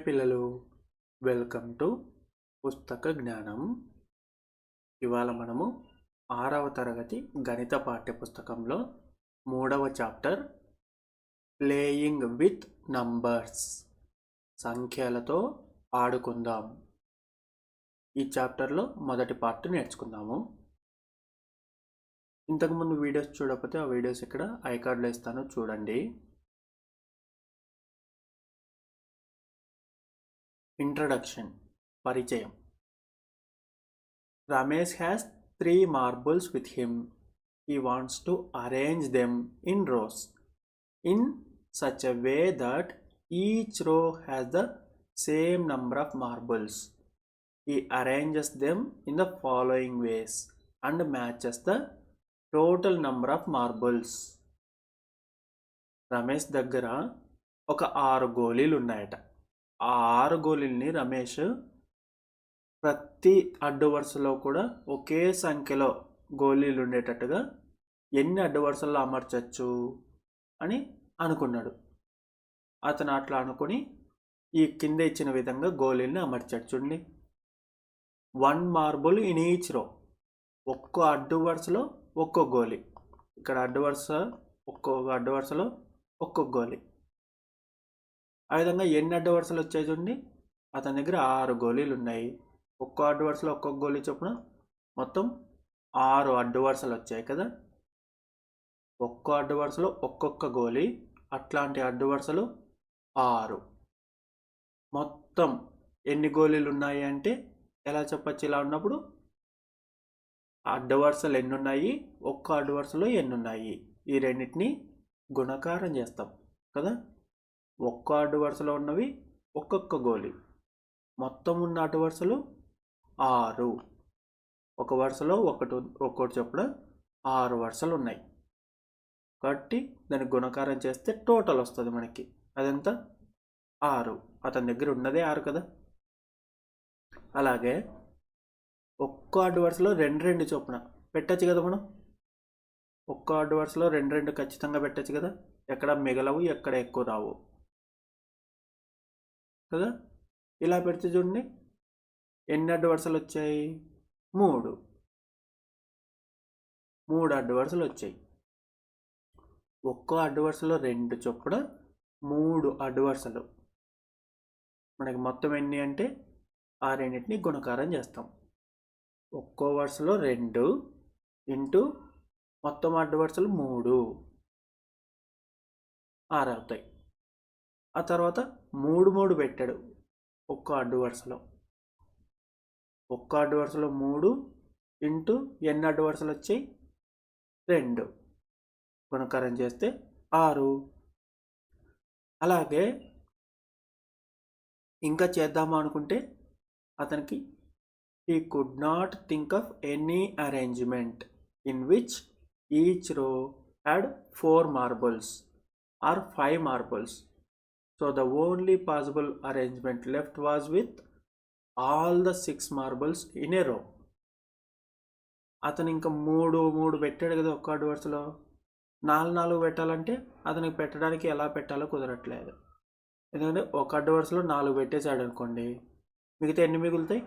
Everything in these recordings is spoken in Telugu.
పిల్లలు, వెల్కమ్ టు పుస్తక జ్ఞానం. ఇవాళ మనము 6వ తరగతి గణిత పాఠ్యపుస్తకంలో 3వ చాప్టర్ ప్లేయింగ్ విత్ నంబర్స్, సంఖ్యలతో ఆడుకుందాం. ఈ చాప్టర్లో మొదటి పార్ట్ నేర్చుకుందాము. ఇంతకుముందు వీడియోస్ చూడకపోతే ఆ వీడియోస్ ఇక్కడ ఐకార్డ్లో ఇస్తాను, చూడండి. ఇంట్రడక్షన్, పరిచయం. Ramesh has 3 marbles with him. He wants to arrange them in rows in such a way that each row has the same number of marbles. He arranges them in the following ways and matches the total number of marbles. Ramesh దగ్గర ఒక 6 గోళీలు ఉన్నాయట. ఆ 6 గోళీల్ని రమేష్ ప్రతి అడ్డు వరుసలో కూడా ఒకే సంఖ్యలో గోళీలు ఉండేటట్టుగా ఎన్ని అడ్డు వరుసల్లో అమర్చచ్చు అని అనుకున్నాడు. అతను అట్లా అనుకుని ఈ కింద ఇచ్చిన విధంగా గోళీల్ని అమర్చాడు. చూడండి, 1 మార్బుల్ ఇన్ ఈచ్ రో. ఒక్కో అడ్డు వరుసలో ఒక్కో గోళీ. ఇక్కడ ఒక్కొక్క అడ్డు వరుసలో ఒక్కొక్క గోళీ. ఆ విధంగా ఎన్ని అడ్డు వరుసలు వచ్చాయి చూడండి, అతని దగ్గర 6 గోళీలు ఉన్నాయి. ఒక్కో అడ్డు వరుసలో ఒక్కొక్క గోళీ చొప్పున మొత్తం 6 అడ్డు వరుసలు వచ్చాయి కదా. ఒక్కో అడ్డు వరుసలో ఒక్కొక్క గోళీ, అట్లాంటి అడ్డు వరుసలు 6. మొత్తం ఎన్ని గోళీలు ఉన్నాయి అంటే ఎలా చెప్పచ్చు? ఇలా ఉన్నప్పుడు అడ్డు వరుసలు ఎన్ని ఉన్నాయి, ఒక్క అడ్డు వరుసలో ఎన్ని ఉన్నాయి, ఈ రెండింటిని గుణకారం చేస్తాం కదా. ఒక్క అడ్డు వరుసలో ఉన్నవి ఒక్కొక్క గోళీ, మొత్తం ఉన్న అడ్డు వరుసలు 6. ఒక వరుసలో ఒక్కొక్కటి చొప్పున 6 వరుసలు ఉన్నాయి కాబట్టి దాన్ని గుణకారం చేస్తే టోటల్ వస్తుంది మనకి. అదంతా 6. అతని దగ్గర ఉన్నదే 6 కదా. అలాగే ఒక్కో అడ్డు వరుసలో 2 చొప్పున పెట్టచ్చు కదా మనం. ఒక్కో అడ్డు వరుసలో 2 ఖచ్చితంగా పెట్టచ్చు కదా. ఎక్కడ మిగలవు, ఎక్కడ ఎక్కువ రావు కదా. ఇలా పెడితే చూడండి ఎన్ని అడ్డు వరుసలు వచ్చాయి? 3 అడ్డు వరుసలు వచ్చాయి. ఒక్కో అడ్డు వరుసలో 2 చొప్పున 3 అడ్డు వరుసలు. మనకి మొత్తం ఎన్ని అంటే ఆ రెండింటిని గుణకారం చేస్తాం. ఒక్కో వరుసలో 2 ఇంటూ మొత్తం అడ్డు వరుసలు 3, 6 అవుతాయి. ఆ తర్వాత 3 పెట్టాడు ఒక్కో అడ్డు వరుసలో. ఒక్క అడ్డు వరుసలో 3 ఇంటూ ఎన్ని అడ్డు వరుసలు వచ్చాయి? 2. గుణకారం చేస్తే 6. అలాగే ఇంకా చేద్దాము అనుకుంటే అతనికి he could not think of any arrangement in which each row had 4 marbles or 5 marbles. So the only possible arrangement left was with all the 6 marbles in a row. అతను ఇంకా 3 పెట్టాడు కదా ఒక్క అడ్డు వరుసలో. 4 పెట్టాలంటే అతనికి పెట్టడానికి ఎలా పెట్టాలో కుదరట్లేదు. ఎందుకంటే ఒక అడ్డు వరుసలో 4 పెట్టేశాడు అనుకోండి, మిగతా ఎన్ని మిగులుతాయి?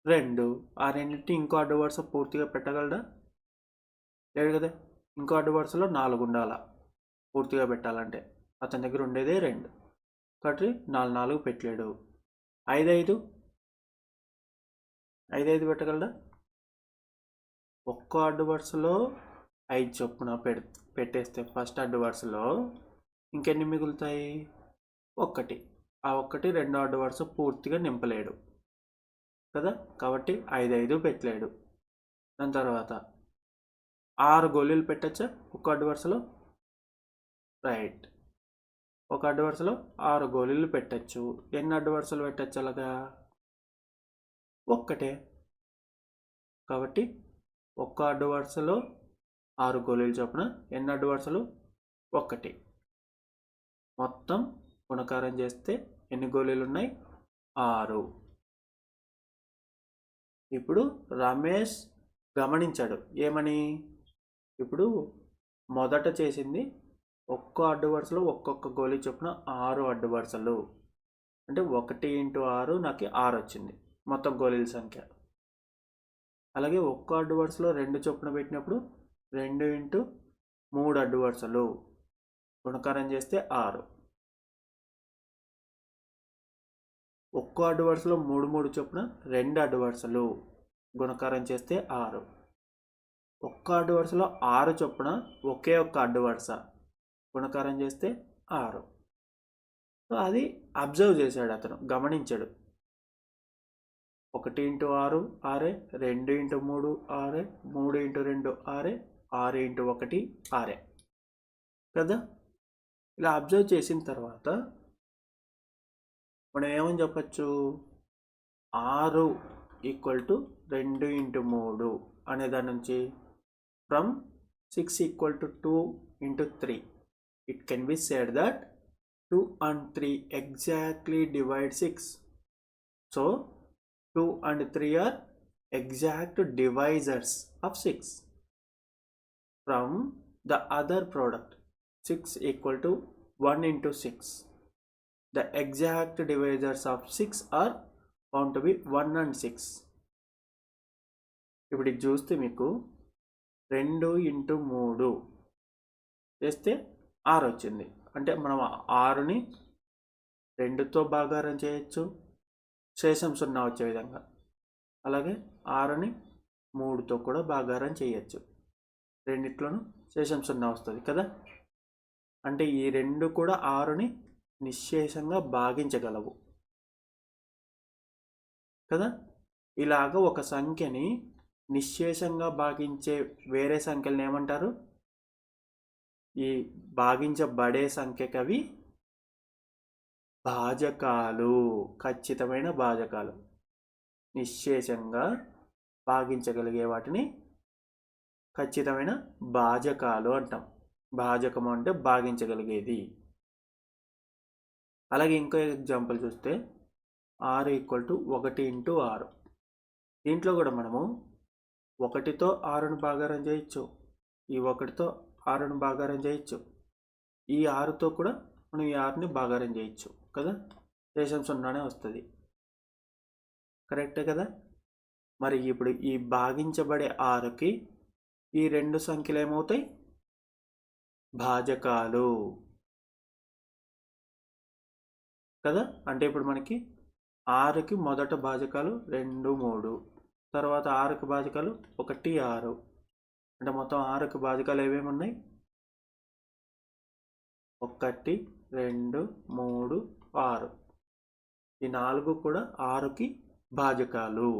2. ఆ రెండింటిని ఇంకో అడ్డు వరుస పూర్తిగా పెట్టగలడా? లేదు కదా. ఇంకో అడ్డు వరుసలో 4 ఉండాలా పూర్తిగా పెట్టాలంటే. అతని దగ్గర ఉండేదే 2 కాబట్టి 4 పెట్టలేడు. 5 పెట్టగలడా? ఒక్కో అడ్డు వరుసలో 5 చొప్పున పెట్టేస్తే ఫస్ట్ అడ్డు వరుసలో ఇంకెన్ని మిగులుతాయి? 1. ఆ 1 రెండో అడ్డు వరుస పూర్తిగా నింపలేడు కదా. కాబట్టి 5 పెట్టలేడు. దాని తర్వాత 6 గోళీలు పెట్టచ్చా ఒక్క అడ్డు వరుసలో? రైట్. ఒక అడ్డు వరుసలో 6 గోళీలు పెట్టచ్చు. ఎన్ని అడ్డు వరుసలు పెట్టచ్చు అలాగా? 1. కాబట్టి ఒక్క అడ్డు వరుసలో 6 గోళీలు చొప్పున ఎన్ని అడ్డు వరుసలు? 1. మొత్తం గుణకారం చేస్తే ఎన్ని గోళీలు ఉన్నాయి? 6. ఇప్పుడు రమేష్ గమనించాడు ఏమని? ఇప్పుడు మొదట చేసింది ఒక్కో అడ్డు వరుసలో ఒక్కొక్క గోళీ చొప్పున 6 అడ్డు వరుసలు. అంటే 1 ఇంటూ 6 నాకు 6 వచ్చింది మొత్తం గోళీల సంఖ్య. అలాగే ఒక్క అడ్డు వరుసలో 2 చొప్పున పెట్టినప్పుడు 2 ఇంటూ 3 అడ్డు వరుసలు గుణకారం చేస్తే 6. ఒక్కో అడ్డు వరుసలో 3 3 చొప్పున 2 అడ్డు వరుసలు గుణకారం చేస్తే 6. ఒక్క అడ్డు వరుసలో 6 చొప్పున ఒకే ఒక్క అడ్డు వరుస గుణకారం చేస్తే 6. సో అది అబ్జర్వ్ చేశాడు అతను, గమనించాడు. 1 ఇంటూ 6 6, 2 ఇంటూ 3 6, 3 ఇంటూ 2 6, 6 ఇంటూ 1 6 కదా. ఇలా అబ్జర్వ్ చేసిన తర్వాత మనం ఏమని చెప్పచ్చు, 6 ఈక్వల్ టు 2 ఇంటూ 3 అనే దాని నుంచి from 6 equal to 2 into 3 it can be said that 2 and 3 exactly divide 6. So 2 and 3 are exact divisors of 6. From the other product 6 equal to 1 into 6, the exact divisors of 6 are found to be 1 and 6. ఇప్పుడు ఇది చూస్తే మీకు 2 ఇంటూ 3 చేస్తే 6 వచ్చింది. అంటే మనం 6ని 2తో భాగారం చేయొచ్చు, శేషం 0 వచ్చే విధంగా. అలాగే 6ని 3తో కూడా భాగారం చేయొచ్చు, రెండిట్లోనూ శేషం 0 వస్తుంది కదా. అంటే ఈ 2 కూడా 6ని నిశ్శేషంగా భాగించగలవు కదా. ఇలాగ ఒక సంఖ్యని నిశ్శేషంగా భాగించే వేరే సంఖ్యలను ఏమంటారు, ఈ భాగించబడే సంఖ్యకి అవి భాజకాలు, ఖచ్చితమైన భాజకాలు. నిశ్శేషంగా భాగించగలిగే వాటిని ఖచ్చితమైన భాజకాలు అంటాం. భాజకము అంటే భాగించగలిగేది. అలాగే ఇంకో ఎగ్జాంపుల్ చూస్తే 6 ఈక్వల్ టు 1 ఇంటూ 6. దీంట్లో కూడా మనము 1తో 6ను భాగారం చేయొచ్చు, ఈ 1తో 6ను భాగారం చేయొచ్చు, ఈ 6తో కూడా మనం ఈ 6ని భాగారం చేయొచ్చు కదా. శేషం 0నే వస్తుంది, కరెక్టే కదా. మరి ఇప్పుడు ఈ భాగించబడే 6కి ఈ 2 సంఖ్యలు ఏమవుతాయి, భాజకాలు కదా. అంటే ఇప్పుడు మనకి 6కి మొదట భాజకాలు 2 3, తర్వాత 6కి భాజకాలు 1 6. అంటే మొత్తం 6కి భాజకాలు ఏమేమి ఉన్నాయి, 1 2 3 6. ఈ 4 కూడా 6కి భాజకాలు.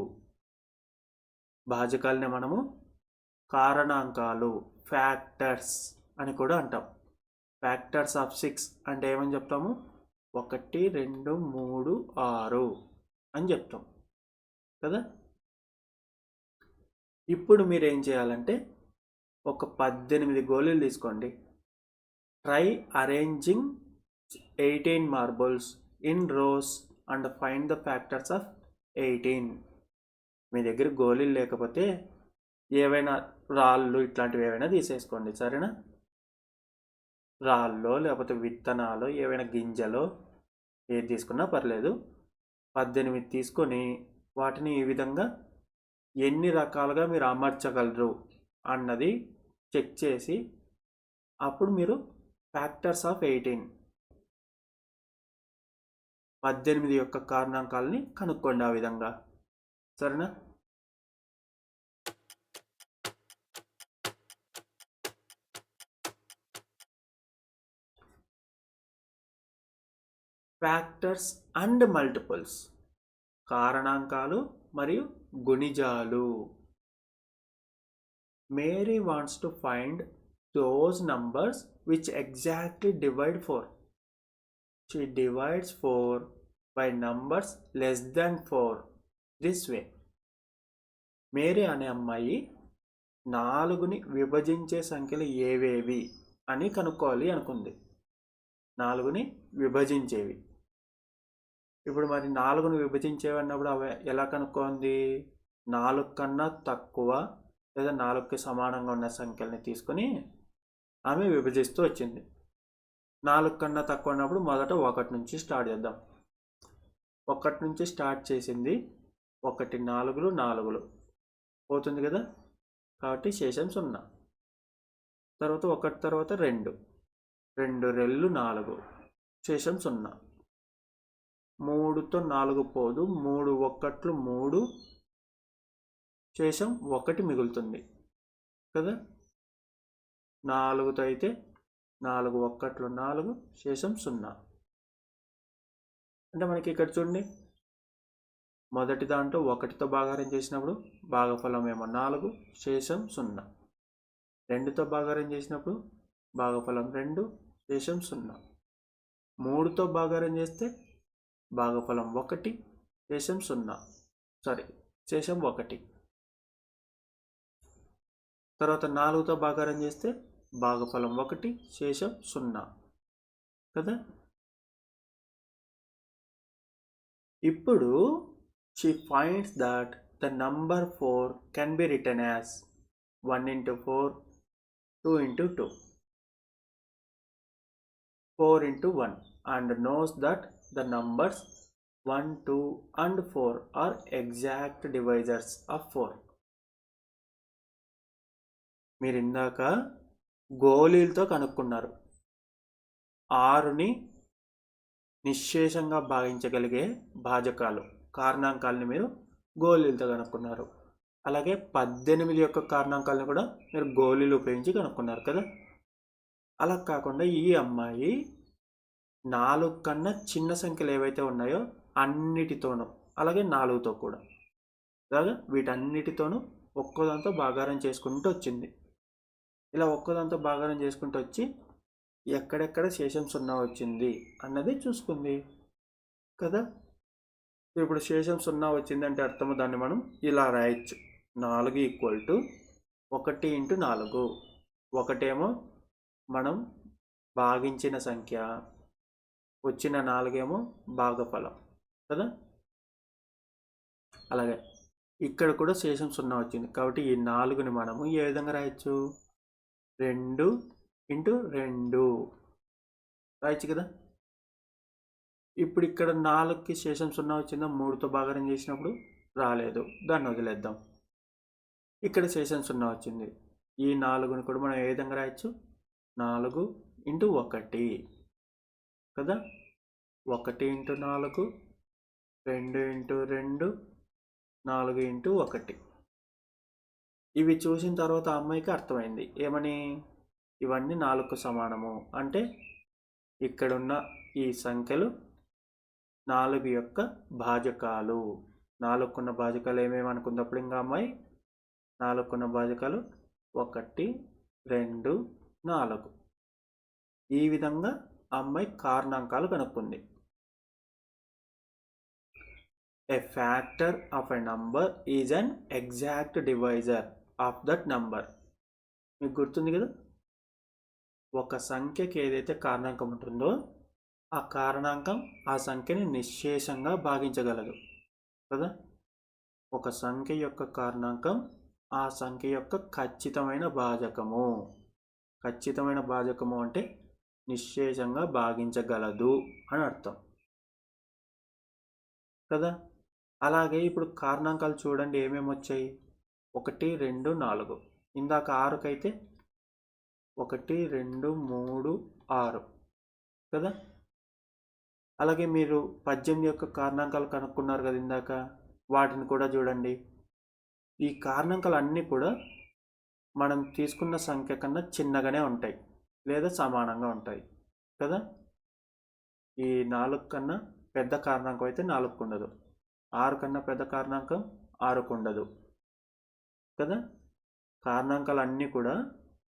భాజకాలని మనము కారణాంకాలు, ఫ్యాక్టర్స్ అని కూడా అంటాం. ఫ్యాక్టర్స్ ఆఫ్ 6 అంటే ఏమని చెప్తాము, 1 2 3 6 అని చెప్తాం కదా. ఇప్పుడు మీరు ఏం చేయాలంటే ఒక 18 గోళీలు తీసుకోండి. Try arranging 18 marbles in rows and find the factors of 18. మీ దగ్గర గోళీలు లేకపోతే ఏవైనా రాళ్ళు ఇట్లాంటివి ఏవైనా తీసేసుకోండి, సరేనా. రాళ్ళు లేకపోతే విత్తనాలు, ఏవైనా గింజలు, ఏది తీసుకున్నా పర్లేదు. 18 తీసుకొని వాటిని ఈ విధంగా ఎన్ని రకాలుగా మీరు అమర్చగలరు అన్నది చెక్ చేసి అప్పుడు మీరు ఫ్యాక్టర్స్ ఆఫ్ 18 యొక్క కారణాంకాలని కనుక్కోండి ఆ విధంగా, సరేనా. ఫ్యాక్టర్స్ అండ్ మల్టిపుల్స్, కారణాంకాలు మరియు గుణిజాలు. Mary wants to find those numbers which exactly divide 4. She divides 4 by numbers less than 4 this way. Mary అనే అమ్మాయి 4ని విభజించే సంఖ్యలు ఏవేవి అని కనుక్కోవాలి అనుకుంది. 4ని విభజించేవి. ఇప్పుడు మరి 4ని విభజించేవి అన్నప్పుడు అవి ఎలా కనుక్కోండి, 4 కన్నా తక్కువ లేదా 4కి సమానంగా ఉన్న సంఖ్యల్ని తీసుకొని ఆమె విభజిస్తూ వచ్చింది. 4 కన్నా తక్కువ ఉన్నప్పుడు మొదట 1 నుంచి స్టార్ట్ చేద్దాం. ఒకటి నుంచి స్టార్ట్ చేసింది 1 4 4 పోతుంది కదా, కాబట్టి శేషం 0. తర్వాత 1 తర్వాత 2 2 2 4 శేషం 0. 3తో 4 పోదు, 3 1 3 శేషం 1 మిగులుతుంది కదా. 4తో అయితే 4 1 4 శేషం 0. అంటే మనకి ఇక్కడ చూడండి, మొదటి దాంట్లో 1తో భాగాహారం చేసినప్పుడు భాగఫలం ఏమో 4 శేషం 0. 2తో భాగాహారం చేసినప్పుడు భాగఫలం 2 శేషం 0. 3తో భాగాహారం చేస్తే భాగఫలం 1 శేషం 0, శేషం 1. తర్వాత 4తో భాగాహారం చేస్తే భాగఫలం 1 శేషం 0 కదా. ఇప్పుడు she finds that the number 4 can be written as 1 into 4, 2 into 2, 4 into 1, and knows that the numbers 1, 2 and 4 are exact divisors of 4. మీరు ఇందాక గోళీలతో కనుక్కున్నారు. 6ని నిశ్శేషంగా భాగించగలిగే భాజకాలు, కారణాంకాలని మీరు గోళీలతో కనుక్కున్నారు. అలాగే 18 యొక్క కారణాంకాలను కూడా మీరు గోళీలు ఉపయోగించి కనుక్కున్నారు కదా. అలా కాకుండా ఈ అమ్మాయి 4 కన్నా చిన్న సంఖ్యలు ఏవైతే ఉన్నాయో అన్నిటితోనూ, అలాగే 4తో కూడా, అలాగే వీటన్నిటితోనూ ఒక్కోదాంతో భాగాహారం చేసుకుంటూ వచ్చింది. ఇలా ఒక్కోదాంతో భాగాహారం చేసుకుంటూ వచ్చి ఎక్కడెక్కడ శేషం 0 వచ్చింది అన్నది చూసుకుంది కదా. ఇప్పుడు శేషం 0 వచ్చిందంటే అర్థము దాన్ని మనం ఇలా రాయొచ్చు. 4 = 1 into 4. ఒకటేమో మనం భాగించిన సంఖ్య, వచ్చిన 4 ఏమో భాగఫలం కదా. అలాగే ఇక్కడ కూడా శేషం 0 వచ్చింది కాబట్టి ఈ 4ని మనము ఏ విధంగా రాయొచ్చు, 2 into 2 రాయొచ్చు కదా. ఇప్పుడు ఇక్కడ 4కి శేషం 0 వచ్చిందా, 3తో భాగాహారం చేసినప్పుడు రాలేదు, దాన్ని వదిలేద్దాం. ఇక్కడ శేషం 0 వచ్చింది. ఈ 4ని కూడా మనం ఏ విధంగా రాయొచ్చు, 4 into 1 కదా. 1 into 4, 2 into 2, 4 into 1. ఇవి చూసిన తర్వాత అమ్మాయికి అర్థమైంది ఏమని, ఇవన్నీ 4కు సమానము. అంటే ఇక్కడున్న ఈ సంఖ్యలు 4 యొక్క భాజకాలు. 4కున్న భాజకాలు ఏమేమి అనుకున్నప్పుడు ఇంకా అమ్మాయి 4కున్న భాజకాలు 1, 2, 4. ఈ విధంగా అమ్మాయి కారణాంకాలు కనుక్కుంది. A factor of a number is an exact divisor of that number. మీకు గుర్తుంది కదా, ఒక సంఖ్యకి ఏదైతే కారణాంకం ఉంటుందో ఆ కారణాంకం ఆ సంఖ్యని నిశ్శేషంగా భాగించగలదు కదా. ఒక సంఖ్య యొక్క కారణాంకం ఆ సంఖ్య యొక్క ఖచ్చితమైన భాజకము. ఖచ్చితమైన భాజకము అంటే నిశ్శేషంగా భాగించగలదు అని అర్థం కదా. అలాగే ఇప్పుడు కారణాంకాలు చూడండి ఏమేమి వచ్చాయి, 1, 2, 4. ఇందాక 6కైతే 1, 2, 3, 6 కదా. అలాగే మీరు 18 యొక్క కారణాంకాలు కనుక్కున్నారు కదా ఇందాక, వాటిని కూడా చూడండి. ఈ కారణాంకాలు అన్నీ కూడా మనం తీసుకున్న సంఖ్య కన్నా చిన్నగానే ఉంటాయి లేదా సమానంగా ఉంటాయి కదా. ఈ 4 కన్నా పెద్ద కారణాంకం అయితే 4కు ఉండదు, 6 కన్నా పెద్ద కారణాంకం 6కు ఉండదు కదా. కారణాంకాలు అన్నీ కూడా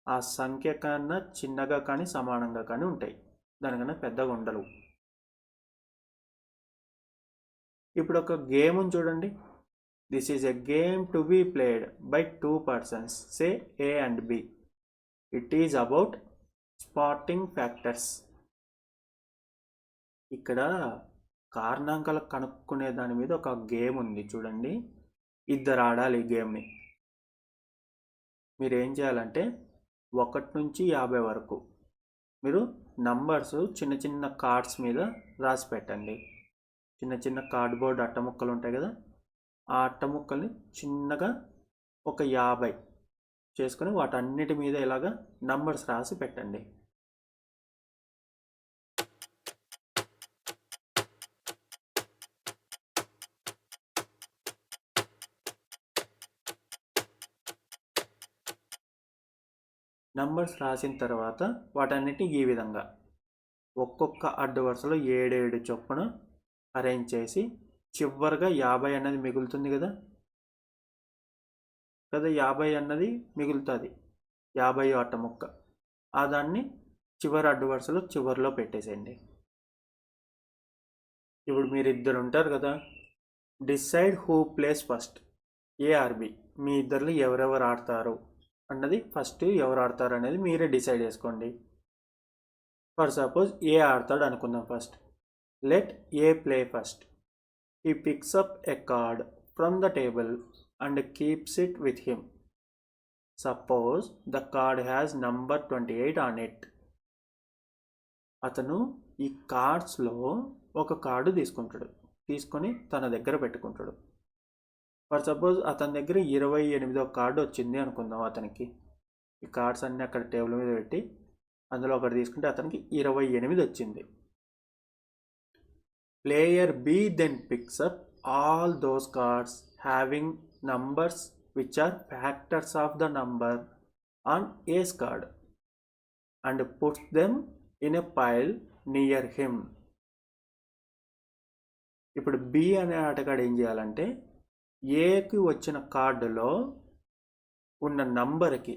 ఆ సంఖ్య కన్నా చిన్నగా కానీ సమానంగా కానీ ఉంటాయి, దానికన్నా పెద్దగా ఉండవు. ఇప్పుడు ఒక గేమ్ చూడండి. This is a game to be played by 2 persons, say A and B. It is about spotting factors. ఇక్కడ కారణాంకాలు కనుక్కునే దాని మీద ఒక గేమ్ ఉంది చూడండి. 2 ఆడాలి ఈ గేమ్ని. మీరు ఏం చేయాలంటే 1 నుంచి 50 వరకు మీరు నంబర్స్ చిన్న చిన్న కార్డ్స్ మీద రాసి పెట్టండి. చిన్న చిన్న కార్డ్బోర్డ్ అట్ట ముక్కలు ఉంటాయి కదా, ఆ అట్ట ముక్కల్ని చిన్నగా ఒక 50 చేసుకొని వాటన్నిటి మీద ఇలాగా నంబర్స్ రాసి పెట్టండి. నంబర్స్ రాసిన తర్వాత వాటన్నిటిని ఈ విధంగా ఒక్కొక్క అడ్డు వరుసలో 7 చొప్పున అరేంజ్ చేసి చివరిగా 50 అన్నది మిగులుతుంది కదా 50 అన్నది మిగులుతుంది, 50 అట్ట ముక్క, ఆ దాన్ని చివరి అడ్డు వరుసలో చివరిలో పెట్టేసేయండి. ఇప్పుడు మీరు ఇద్దరు ఉంటారు కదా, decide who plays first, A or B, మీ ఇద్దరిలో ఎవరెవరు ఆడతారు అన్నది ఫస్ట్ ఎవరు ఆడతారు అనేది మీరే డిసైడ్ చేసుకోండి. ఫర్ సపోజ్ ఏ ఆడతాడు అనుకుందాం. First let A play first. He pics up a card from the table and keeps it with him. Suppose the card has number 28 on it. అతను ఈ కార్డ్స్లో ఒక కార్డు తీసుకొని తన దగ్గర పెట్టుకుంటాడు. ఫర్ సపోజ్ అతని దగ్గర 28వ కార్డు వచ్చింది అనుకుందాం. అతనికి ఈ కార్డ్స్ అన్నీ అక్కడ టేబుల్ మీద పెట్టి అందులో ఒకటి తీసుకుంటే అతనికి 28 వచ్చింది. Player B then picks up all those cards having numbers which are factors of the number on ace card and puts them in a pile near him. ఇప్పుడు బి అనే ఆటగాడు ఏం చేయాలంటే ఏకి వచ్చిన కార్డులో ఉన్న నంబర్కి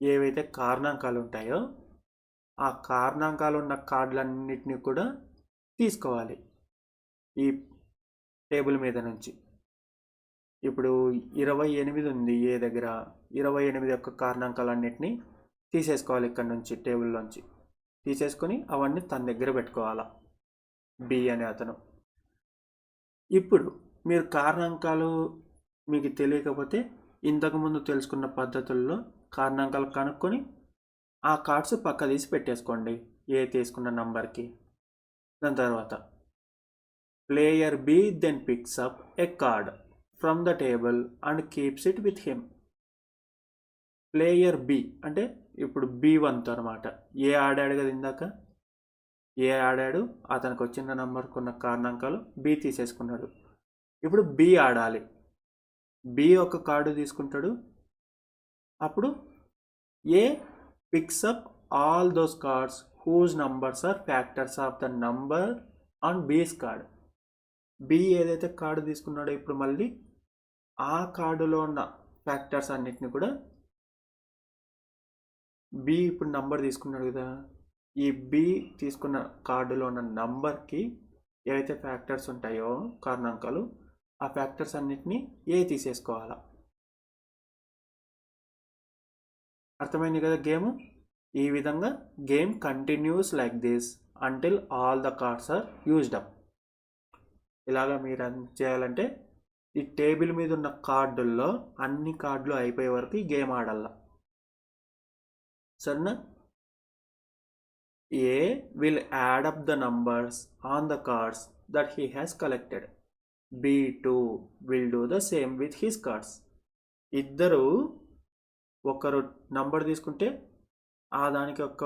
ఏవైతే కారణాంకాలు ఉంటాయో ఆ కారణాంకాలు ఉన్న కార్డులన్నిటినీ కూడా తీసుకోవాలి ఈ టేబుల్ మీద నుంచి. ఇప్పుడు 28 ఉంది ఏ దగ్గర, 28 యొక్క కారణాంకాలన్నిటినీ తీసేసుకోవాలి ఇక్కడ నుంచి, టేబుల్లోంచి తీసేసుకొని అవన్నీ తన దగ్గర పెట్టుకోవాలా బి అనే అతను. ఇప్పుడు మీరు కారణాంకాలు మీకు తెలియకపోతే ఇంతకుముందు తెలుసుకున్న పద్ధతుల్లో కారణాంకాలు కనుక్కొని ఆ కార్డ్స్ పక్క తీసి పెట్టేసుకోండి ఏ తీసుకున్న నంబర్కి. దాని తర్వాత player B then picks up a card from the table and keeps it with him. Player B అంటే ఇప్పుడు B1తో అనమాట. ఏ ఆడాడు కదా ఇందాక, ఏ ఆడాడు, అతనికి వచ్చిన నంబర్కి ఉన్న కారణాంకాలు బి తీసేసుకున్నాడు. ఇప్పుడు బి ఆడాలి. బి ఒక కార్డు తీసుకుంటాడు. అప్పుడు A picks up all those cards whose numbers are factors of the number on B's card. B ఏదైతే కార్డు తీసుకున్నాడో ఇప్పుడు మళ్ళీ ఆ కార్డులో ఉన్న ఫ్యాక్టర్స్ అన్నిటిని కూడా బి ఇప్పుడు నంబర్ తీసుకున్నాడు కదా, ఈ బి తీసుకున్న కార్డులో ఉన్న నంబర్కి ఏవైతే ఫ్యాక్టర్స్ ఉంటాయో కారణాంకాలు, ఆ ఫ్యాక్టర్స్ అన్నిటినీ ఏ తీసేసుకోవాలా. అర్థమైంది కదా గేమ్. ఈ విధంగా game continues like this until all the cards are used up. ఇలాగా మీరు చేయాలంటే ఈ టేబుల్ మీద ఉన్న కార్డుల్లో అన్ని కార్డులు అయిపోయే వరకు ఈ గేమ్ ఆడాల. సరేనా? A will add up the numbers on the cards that he has collected. B2 will do the same with his cards. ఇద్దరు ఒకరు నంబర్ తీసుకుంటే ఆ దానికి ఒక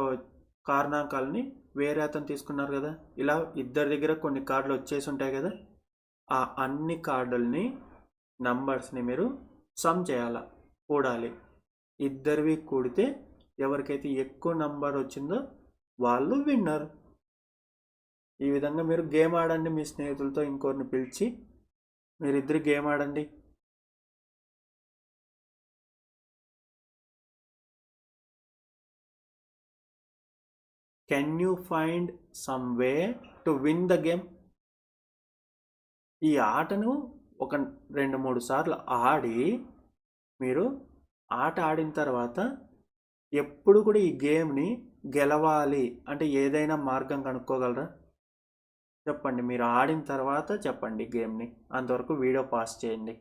కారణాంకాలని వేరే అతను తీసుకున్నారు కదా, ఇలా ఇద్దరి దగ్గర కొన్ని కార్డులు వచ్చేసి ఉంటాయి కదా, ఆ అన్ని కార్డుల్ని నంబర్స్ని మీరు సమ్ చేయాల, కూడాలి. ఇద్దరివి కూడితే ఎవరికైతే ఎక్కువ నంబర్ వచ్చిందో వాళ్ళు విన్నర్. ఈ విధంగా మీరు గేమ్ ఆడండి. మీ స్నేహితులతో ఇంకోరిని పిలిచి మీరిద్దరు గేమ్ ఆడండి. Can you find some way to win the game? ఈ ఆటను ఒక 2-3 సార్లు ఆడి మీరు ఆట ఆడిన తర్వాత ఎప్పుడు కూడా ఈ గేమ్ని గెలవాలి అంటే ఏదైనా మార్గం కనుక్కోగలరా? చెప్పండి. మీరు ఆడిన తర్వాత చెప్పండి గేమ్ని. అంతవరకు వీడియో పాస్ చేయండి.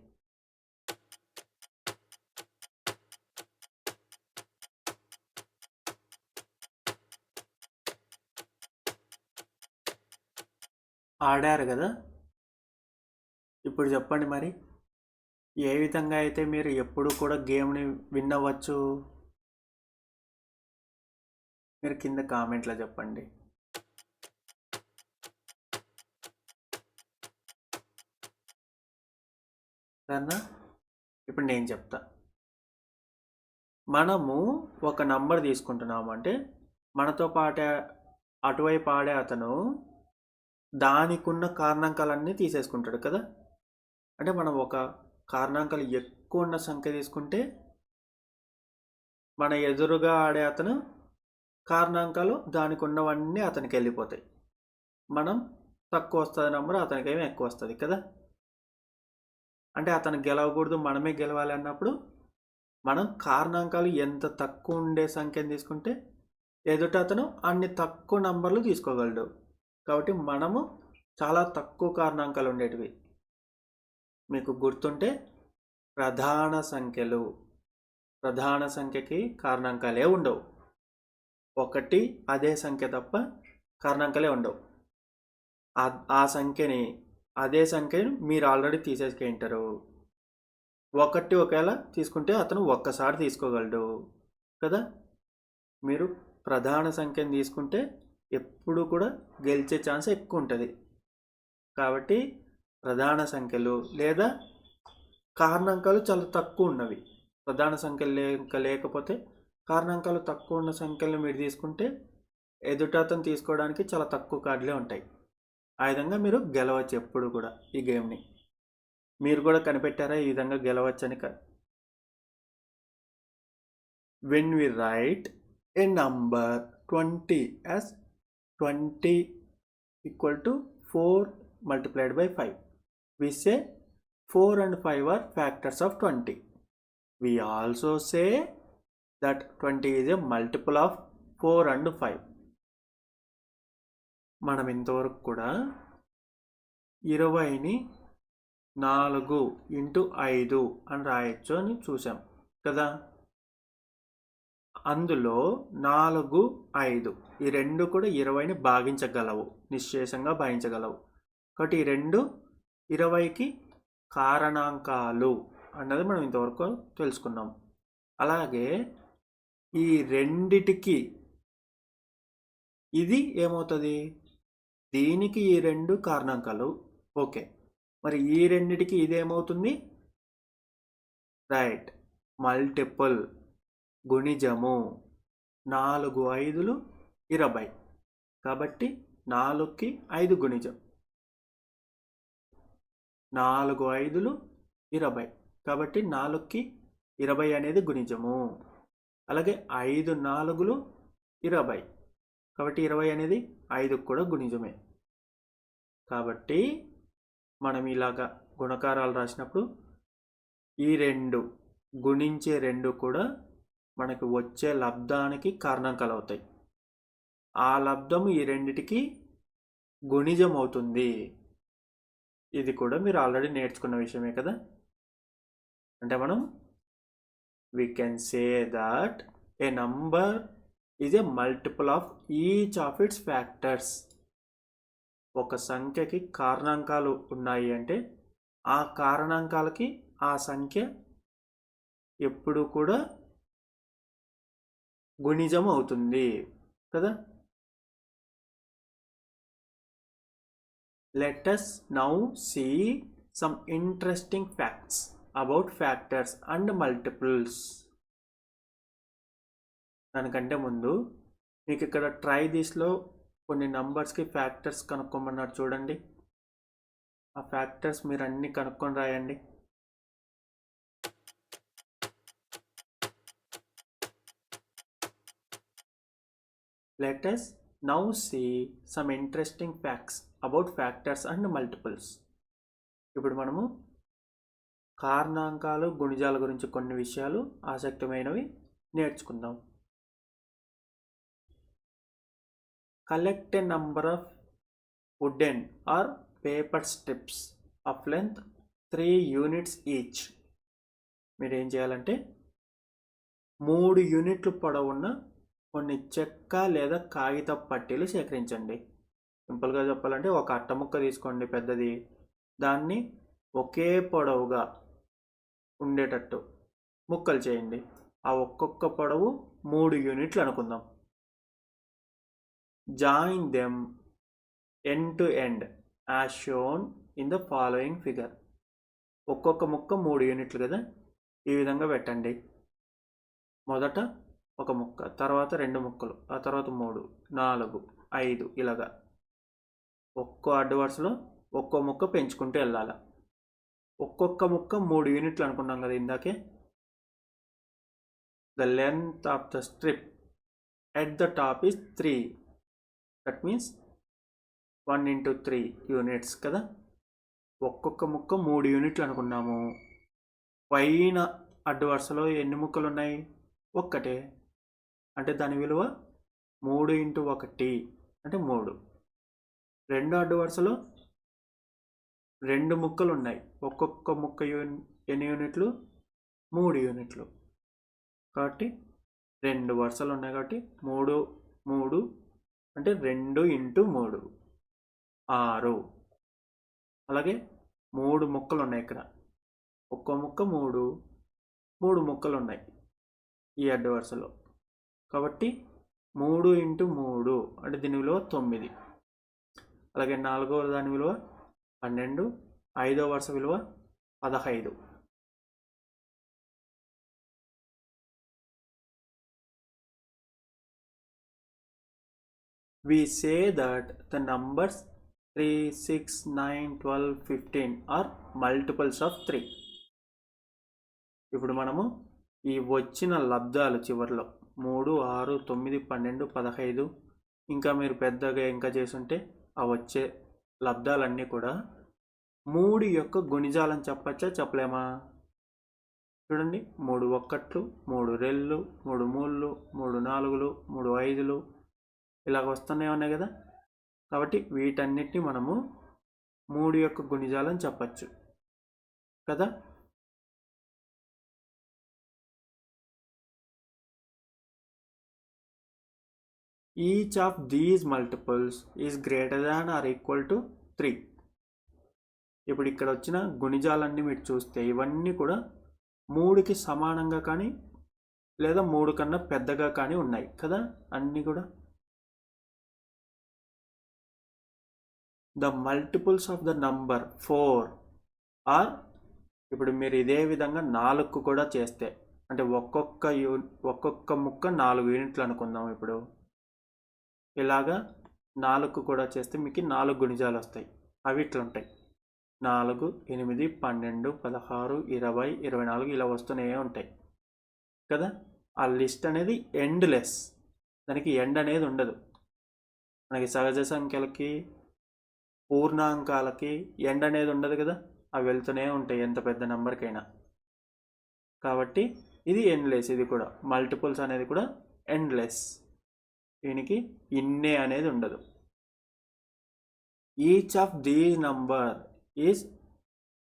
ఆడారు కదా, ఇప్పుడు చెప్పండి మరి, ఏ విధంగా అయితే మీరు ఎప్పుడు కూడా గేమ్ని విన్ అవ్వచ్చు? మీరు కింద కామెంట్లో చెప్పండి. సరేనా? ఇప్పుడు నేను చెప్తా. మనము ఒక నంబర్ తీసుకుంటున్నాము అంటే మనతో పాటే అటువైపు ఆడే అతను దానికున్న కారణాంకాలన్నీ తీసేసుకుంటాడు కదా. అంటే మనం ఒక కారణాంకాలు ఎక్కువ ఉన్న సంఖ్య తీసుకుంటే మన ఎదురుగా ఆడే అతను కారణాంకాలు దానికి ఉన్నవన్నీ అతనికి వెళ్ళిపోతాయి. మనం తక్కువ వస్తుంది నంబర్, అతనికి ఏమి ఎక్కువ వస్తుంది కదా. అంటే అతను గెలవకూడదు, మనమే గెలవాలి అన్నప్పుడు మనం కారణాంకాలు ఎంత తక్కువ ఉండే సంఖ్యను తీసుకుంటే ఎదుట అతను అన్ని తక్కువ నంబర్లు తీసుకోగలడు. కాబట్టి మనము చాలా తక్కువ కారణాంకాలు ఉండేటివి. మీకు గుర్తుంటే ప్రధాన సంఖ్యకి కారణాంకాలే ఉండవు. ఒకటి అదే సంఖ్య తప్ప కారణాంకాలే ఉండవు. అదే సంఖ్యని మీరు ఆల్రెడీ తీసేసుకుంటారు. ఒకటి ఒకవేళ తీసుకుంటే అతను ఒక్కసారి తీసుకోగలడు కదా. మీరు ప్రధాన సంఖ్యను తీసుకుంటే ఎప్పుడు కూడా గెలిచే ఛాన్స్ ఎక్కువ ఉంటుంది. కాబట్టి ప్రధాన సంఖ్యలు లేదా కారణాంకాలు చాలా తక్కువ ఉన్నవి, ప్రధాన సంఖ్యలు లేకపోతే కారణాంకాలు తక్కువ ఉన్న సంఖ్యలను మీరు తీసుకుంటే ఎదుట అతను తీసుకోవడానికి చాలా తక్కువ కార్డులే ఉంటాయి. ఆ విధంగా మీరు గెలవచ్చు ఎప్పుడు కూడా ఈ గేమ్ని. మీరు కూడా కనిపెట్టారా ఈ విధంగా గెలవచ్చని? when we write a number 20 as 20 equal to 4 multiplied by 5, we say 4 and 5 are factors of 20. We also say that 20 is a multiple of 4 and 5. మనం ఇంతవరకు కూడా 20ని 4 × 5 అని రాయొచ్చు అని చూసాం కదా. అందులో 4, 5 ఈ రెండు కూడా 20ని భాగించగలవు, నిశ్శేషంగా భాగించగలవు. కాబట్టి ఈ రెండు 20కి కారణాంకాలు అన్నది మనం ఇంతవరకు తెలుసుకున్నాం. అలాగే ఈ రెండిటికి ఇది ఏమవుతుంది? దీనికి ఈ రెండు కారణాంకాలు, ఓకే. మరి ఈ రెండిటికి ఇదేమవుతుంది? Right, multiple, గుణిజము. 4 5 20, కాబట్టి 4కి 5 గుణిజం. 4 5 20, కాబట్టి 4కి 20 అనేది గుణిజము. అలాగే 5 4 20, కాబట్టి 20 అనేది 5కు కూడా గుణిజమే. కాబట్టి మనం ఇలాగా గుణకారాలు రాసినప్పుడు ఈ రెండు గుణించే రెండు కూడా మనకు వచ్చే లబ్ధానికి కారణాంకాలు అవుతాయి. ఆ లబ్ధము ఈ రెండిటికి గుణిజం అవుతుంది. ఇది కూడా మీరు ఆల్రెడీ నేర్చుకున్న విషయమే కదా. అంటే మనం we can say that a number is a multiple of each of its factors. ఒక సంఖ్యకి కారణాంకాలు ఉన్నాయి అంటే ఆ కారణాంకాలకి ఆ సంఖ్య ఎప్పుడు కూడా గుణిజం అవుతుంది కదా. Let us now see some interesting facts about factors and multiples. దానికంటే ముందు మీకు ఇక్కడ ట్రై దిస్లో కొన్ని నంబర్స్కి ఫ్యాక్టర్స్ కనుక్కోమన్నారు చూడండి. ఆ ఫ్యాక్టర్స్ మీరు అన్ని కనుక్కొని రాయండి. Let us now see some interesting facts about factors and multiples. ఇప్పుడు మనము కారణాంకాలు, గుణిజాల గురించి కొన్ని విషయాలు ఆసక్తిమైనవి నేర్చుకుందాం. Collect a number of wooden or paper strips of length 3 units each. మీరు ఏం చేయాలంటే 3 యూనిట్లు పొడవున్న కొన్ని చెక్క లేదా కాగిత పట్టీలు సేకరించండి. సింపుల్గా చెప్పాలంటే ఒక అట్ట ముక్క తీసుకోండి పెద్దది, దాన్ని ఒకే పొడవుగా ఉండేటట్టు ముక్కలు చేయండి. ఆ ఒక్కొక్క పొడవు 3 యూనిట్లు అనుకుందాం. Join them end to end as shown in the following figure. ఒక్కొక్క ముక్క 3 యూనిట్లు కదా, ఈ విధంగా పెట్టండి. మొదట ఒక ముక్క, తర్వాత 2 ముక్కలు, ఆ తర్వాత 3, 4, 5 ఇలాగా ఒక్కో అడ్డు వరుసలో ఒక్కో ముక్క పెంచుకుంటూ వెళ్ళాలి. ఒక్కొక్క ముక్క 3 యూనిట్లు అనుకున్నాం కదా ఇందాకే. The length of the strip at the top is 3. That means 1 into 3 units కదా. ఒక్కొక్క ముక్క 3 యూనిట్లు అనుకున్నాము. పైన అడ్డు వరుసలో ఎన్ని ముక్కలు ఉన్నాయి? ఒక్కటే. అంటే దాని విలువ 3 into 1 అంటే 3. రెండో అడ్డు వరుసలో 2 ముక్కలు ఉన్నాయి. ఒక్కొక్క ముక్క ఎన్ని యూనిట్లు? 3 యూనిట్లు. కాబట్టి 2 వరుసలు ఉన్నాయి కాబట్టి 3 3 అంటే 2 into 3 6. అలాగే 3 ముక్కలు ఉన్నాయి ఇక్కడ. ఒక్కో ముక్క 3 ముక్కలు ఉన్నాయి ఈ అడ్డు వరుసలో. కాబట్టి 3 into 3 అంటే దీని విలువ 9. అలాగే 4వ దాని విలువ 12, 5వ వరుస విలువ 15. We say that the numbers 3, 6, 9, 12, 15 are multiples of 3. ఇప్పుడు మనము ఈ వచ్చిన లబ్ధాలు చివరిలో 3, 6, 9, 12, 15 ఇంకా మీరు పెద్దగా ఇంకా చేసుంటే ఆ వచ్చే లబ్ధాలన్నీ కూడా 3 యొక్క గుణిజాలని చెప్పచ్చా చెప్పలేమా? చూడండి, 3 1, 3 2, 3 3, 3 4, 3 5 ఇలాగ వస్తూనే ఉన్నాయి కదా. కాబట్టి వీటన్నిటిని మనము 3 యొక్క గుణిజాలని చెప్పచ్చు కదా. Each of these multiples is greater than or equal to 3. ఇప్పుడు ఇక్కడ వచ్చిన గుణిజాలన్నీ మీరు చూస్తే ఇవన్నీ కూడా 3కి సమానంగా కానీ లేదా 3 కన్నా పెద్దగా కానీ ఉన్నాయి కదా. అన్నీ కూడా the multiples of the number 4 are. ఇప్పుడు మీరు ఇదే విధంగా 4కు కూడా చేస్తే అంటే ఒక్కొక్క ముక్క 4 యూనిట్లు అనుకుందాం. ఇప్పుడు ఇలాగా 4కు కూడా చేస్తే మీకు 4 గుణిజాలు వస్తాయి. అవి ఇట్లా ఉంటాయి: 4, 8, 12, 16, 20, 24 ఇలా వస్తూనే ఉంటాయి కదా. ఆ లిస్ట్ అనేది ఎండ్లెస్, దానికి ఎండ్ అనేది ఉండదు. మనకి సహజ సంఖ్యలకి పూర్ణాంకాలకి ఎండ్ అనేది ఉండదు కదా, అవి వెళ్తూనే ఉంటాయి ఎంత పెద్ద నెంబర్కైనా. కాబట్టి ఇది ఎండ్లెస్. ఇది కూడా మల్టిపుల్స్ అనేది కూడా ఎండ్లెస్, దీనికి ఇన్నే అనేది ఉండదు. Each of these number is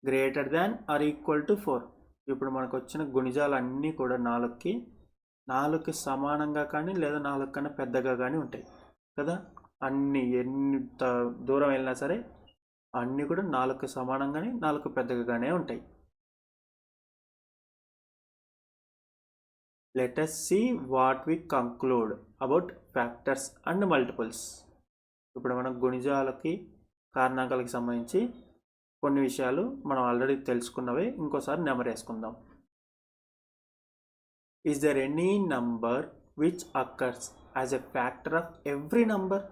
greater than or equal to 4. ఇప్పుడు మనకు వచ్చిన గుణిజాలు అన్నీ కూడా 4కి సమానంగా కానీ లేదా 4 కన్నా పెద్దగా కానీ ఉంటాయి కదా. అన్నీ ఎంత దూరం వెళ్ళినా సరే అన్నీ కూడా 4కి సమానంగానే 4కు పెద్దగానే ఉంటాయి. Let us see what we conclude about factors and multiples. ఇప్పుడు మనం గుణిజాలకి కారణాంకాలకి సంబంధించి కొన్ని విషయాలు మనం ఆల్రెడీ తెలుసుకున్నవే ఇంకోసారి నెమరేసుకుందాం. Is there any number which occurs as a factor of every number?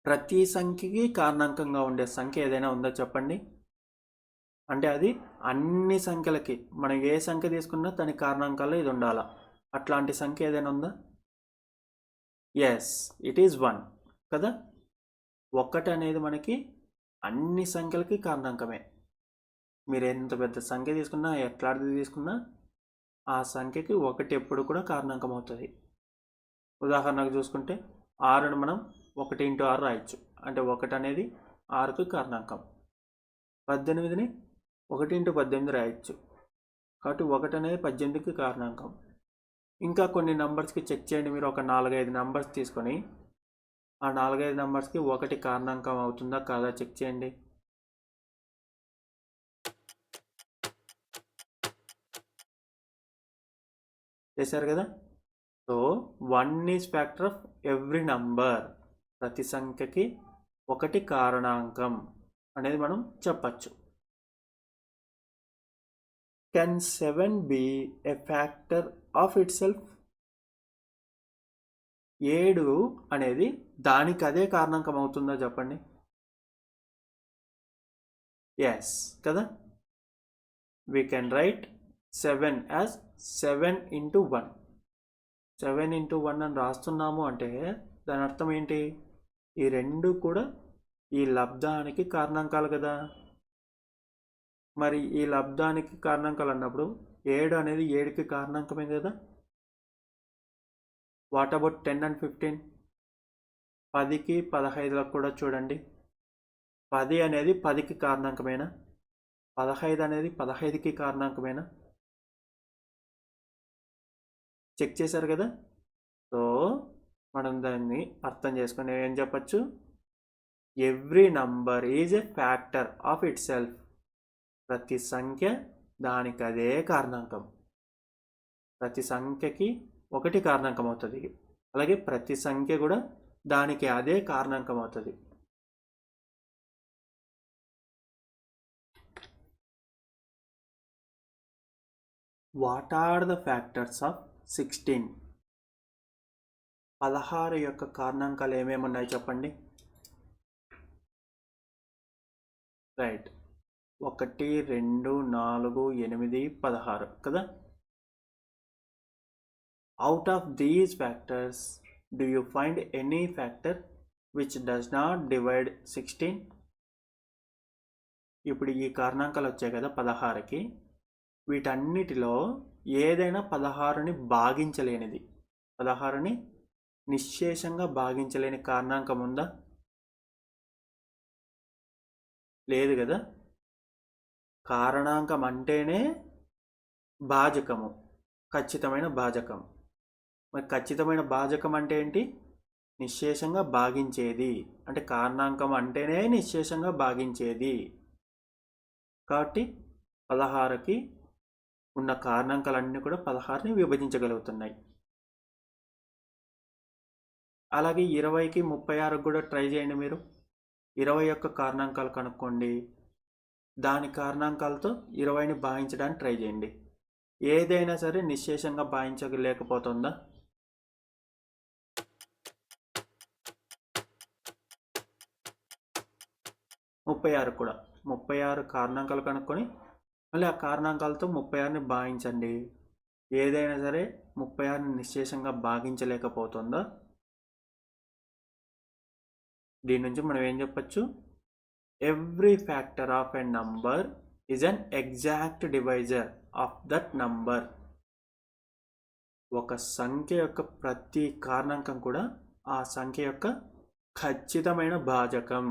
ప్రతి సంఖ్యకి కారణాంకంగా ఉండే సంఖ్య ఏదైనా ఉందో చెప్పండి. అంటే అది అన్ని సంఖ్యలకి మనం ఏ సంఖ్య తీసుకున్నా దాని కారణాంకాల్లో ఇది ఉండాలా. అట్లాంటి సంఖ్య ఏదైనా ఉందా? ఎస్, ఇట్ ఈజ్ 1 కదా. 1 అనేది మనకి అన్ని సంఖ్యలకి కారణాంకమే. మీరు ఎంత పెద్ద సంఖ్య తీసుకున్నా ఎట్లాంటిది తీసుకున్నా ఆ సంఖ్యకి 1 ఎప్పుడు కూడా కారణాంకం అవుతుంది. ఉదాహరణకు చూసుకుంటే 6ను మనం 1 into 6 రాయొచ్చు. అంటే 1 అనేది 6కు కారణాంకం. 18ని 1 into 18 రాయొచ్చు. కాబట్టి 1 అనేది 18కి కారణాంకం. ఇంకా కొన్ని నెంబర్స్కి చెక్ చేయండి. మీరు ఒక 4-5 నెంబర్స్ తీసుకొని ఆ 4-5 నెంబర్స్కి 1 కారణాంకం అవుతుందా కాదా చెక్ చేయండి. చేశారు కదా. So 1 is factor of every number, ప్రతి సంఖ్యకి ఒకటి కారణాంకం అనేది మనం చెప్పచ్చు. Can 7 B a factor of it self? 7 అనేది దానికి అదే కారణాంకం అవుతుందా చెప్పండి. ఎస్ కదా. We can write 7 as 7 into 1. 7 into 1 అని రాస్తున్నాము అంటే దాని అర్థం ఏంటి? ఈ రెండు కూడా ఈ లబ్ధానికి కారణాంకాలు కదా. మరి ఈ లబ్ధానికి కారణాంకాలు అన్నప్పుడు 7 అనేది 7కి కారణాంకమే కదా. What about 10 and 15? 10కి 15లకు కూడా చూడండి. 10 అనేది 10కి కారణాంకమేనా? 15 అనేది 15కి కారణాంకమేనా? చెక్ చేశారు కదా. సో మనం దాన్ని అర్థం చేసుకుని ఏం చెప్పచ్చు? Every number is a factor of it self. ప్రతి సంఖ్య దానికి అదే కారణాంకం. ప్రతి సంఖ్యకి ఒకటి కారణాంకం అవుతుంది, అలాగే ప్రతి సంఖ్య కూడా దానికి అదే కారణాంకం అవుతుంది. What are the factors of 16? 16 యొక్క కారణాంకాలు ఏమేమి ఉన్నాయి చెప్పండి. రైట్, 1 2 4 8 16 కదా. Out of these factors do you find any factor which does not divide 16? ఇప్పుడు ఈ కారణాంకాలు వచ్చాయి కదా 16కి, వీటన్నిటిలో ఏదైనా 16ని భాగించలేనిది, 16ని నిశ్శేషంగా భాగించలేని కారణాంకం ఉందా? లేదు కదా. కారణాంకం అంటేనే భాజకము, ఖచ్చితమైన భాజకం. మరి ఖచ్చితమైన భాజకం అంటే ఏంటి? నిశ్శేషంగా భాగించేది. అంటే కారణాంకం అంటేనే నిశ్శేషంగా భాగించేది. కాబట్టి 16కి ఉన్న కారణాంకాలన్నీ కూడా 16ని విభజించగలుగుతున్నాయి. అలాగే 20కి 36కి కూడా ట్రై చేయండి. మీరు 20 యొక్క కారణాంకాలు కనుక్కోండి, దాని కారణాంకాలతో 20ని భాగించడానికి ట్రై చేయండి. ఏదైనా సరే నిశ్శేషంగా భాగించలేకపోతుందా? ముప్పై 36 కారణాంకాలు కనుక్కొని మళ్ళీ ఆ కారణాంకాలతో 36ని భాగించండి. ఏదైనా సరే 36ని నిశ్శేషంగా భాగించలేకపోతుందా? దీని నుంచి మనం ఏం చెప్పచ్చు? Every factor of a number is an exact divisor of that number. ఒక సంఖ్య యొక్క ప్రతి కారణాంకం కూడా ఆ సంఖ్య యొక్క ఖచ్చితమైన భాజకం.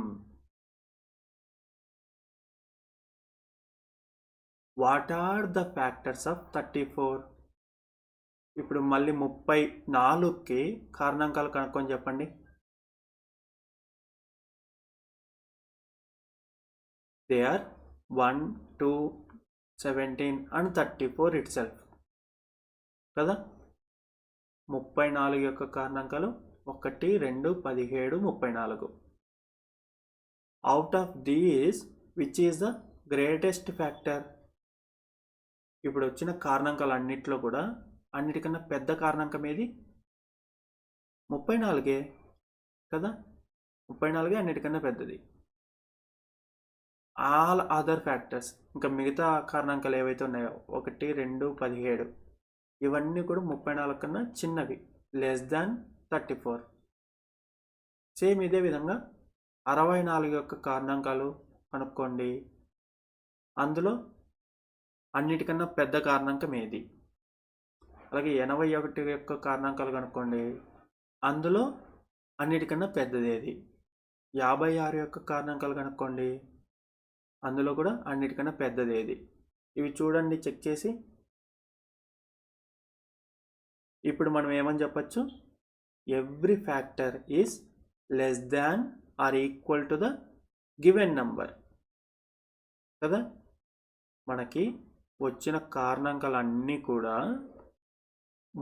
What are the factors of 34? ఇప్పుడు మళ్ళీ 34కి కారణాంకాలు కనుక్కొని చెప్పండి. దే ఆర్ 1 2 17 and 34 itself కదా. 34 యొక్క కారణాంకాలు 1 2 17 34. Out of these which is the greatest factor? ఇప్పుడు వచ్చిన కారణాంకాలు అన్నిట్లో కూడా అన్నిటికన్నా పెద్ద కారణాంకం ఏది? 34 కదా. 34 అన్నిటికన్నా పెద్దది. ఆల్ అదర్ ఫ్యాక్టర్స్, ఇంకా మిగతా కారణాంకాలు ఏవైతే ఉన్నాయో 1 2 17, ఇవన్నీ కూడా 34 కన్నా చిన్నవి, లెస్ దాన్ 34. సేమ్ ఇదే విధంగా 64 యొక్క కారణాంకాలు కనుక్కోండి, అందులో అన్నిటికన్నా పెద్ద కారణాంకం ఏది? అలాగే 81 యొక్క కారణాంకాలు కనుక్కోండి, అందులో అన్నిటికన్నా పెద్దది ఏది? 56 యొక్క కారణాంకాలు కనుక్కోండి, అందులో కూడా అన్నిటికన్నా పెద్దది ఏది? ఇవి చూడండి, చెక్ చేసి. ఇప్పుడు మనం ఏమని చెప్పచ్చు? Every factor is less than or equal to the given number కదా. మనకి వచ్చిన కారణాంకాలన్నీ కూడా